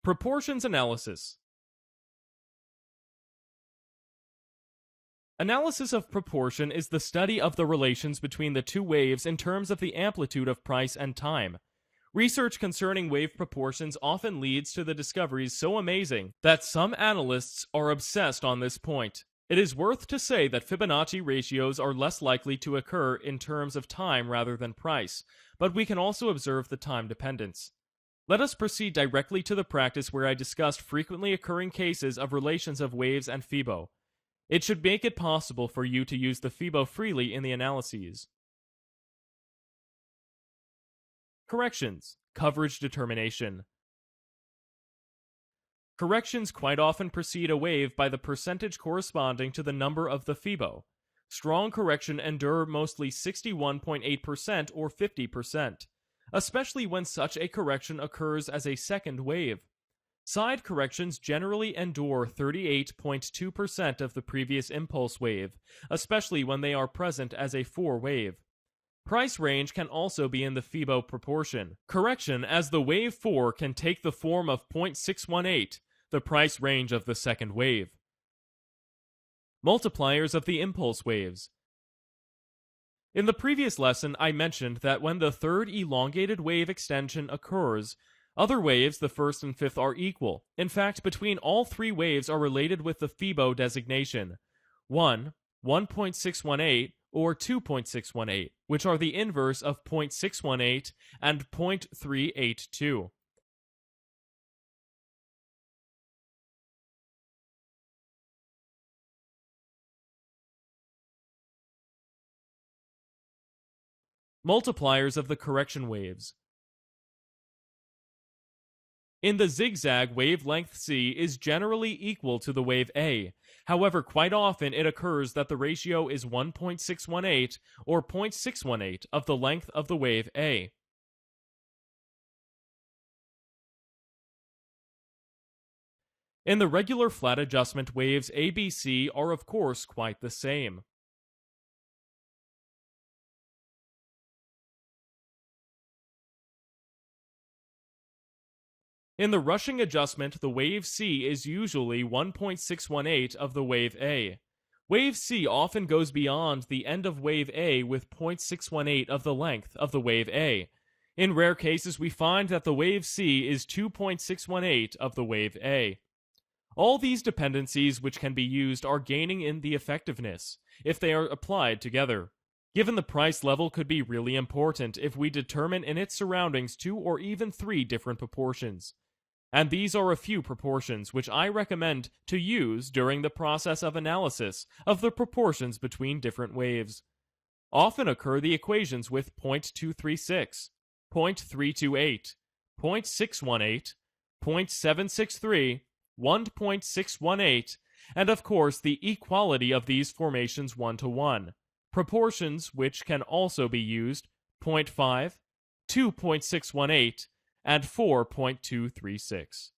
Proportions analysis. Analysis of proportion is the study of the relations between the two waves in terms of the amplitude of price and time. Research concerning wave proportions often leads to the discoveries so amazing that some analysts are obsessed on this point. It is worth to say that Fibonacci ratios are less likely to occur in terms of time rather than price, but we can also observe the time dependence. Let us proceed directly to the practice where I discussed frequently occurring cases of relations of waves and Fibo. It should make it possible for you to use the Fibo freely in the analyses. Corrections. Coverage determination. Corrections quite often precede a wave by the percentage corresponding to the number of the Fibo. Strong correction endure mostly 61.8% or 50%, especially when such a correction occurs as a second wave. Side corrections generally endure 38.2% of the previous impulse wave, especially when they are present as a 4-wave. Price range can also be in the Fibo proportion. Correction as the wave 4 can take the form of 0.618, the price range of the second wave. Multipliers of the impulse waves. In the previous lesson, I mentioned that when the third elongated wave extension occurs, other waves, the first and fifth, are equal. In fact, between all three waves are related with the Fibo designation. 1, 1.618, or 2.618, which are the inverse of 0.618 and 0.382. Multipliers of the correction waves. In the zigzag, wavelength C is generally equal to the wave A. However, quite often it occurs that the ratio is 1.618 or 0.618 of the length of the wave A. In the regular flat adjustment, waves ABC are of course quite the same. In the rushing adjustment, the wave C is usually 1.618 of the wave A. Wave C often goes beyond the end of wave A with 0.618 of the length of the wave A. In rare cases, we find that the wave C is 2.618 of the wave A. All these dependencies which can be used are gaining in the effectiveness if they are applied together. Given the price level could be really important if we determine in its surroundings 2 or even 3 different proportions. And these are a few proportions which I recommend to use during the process of analysis of the proportions between different waves. Often occur the equations with 0.236, 0.328, 0.618, 0.763, 1.618, and of course the equality of these formations 1-to-1. Proportions which can also be used 0.5, 2.618, and 4.236.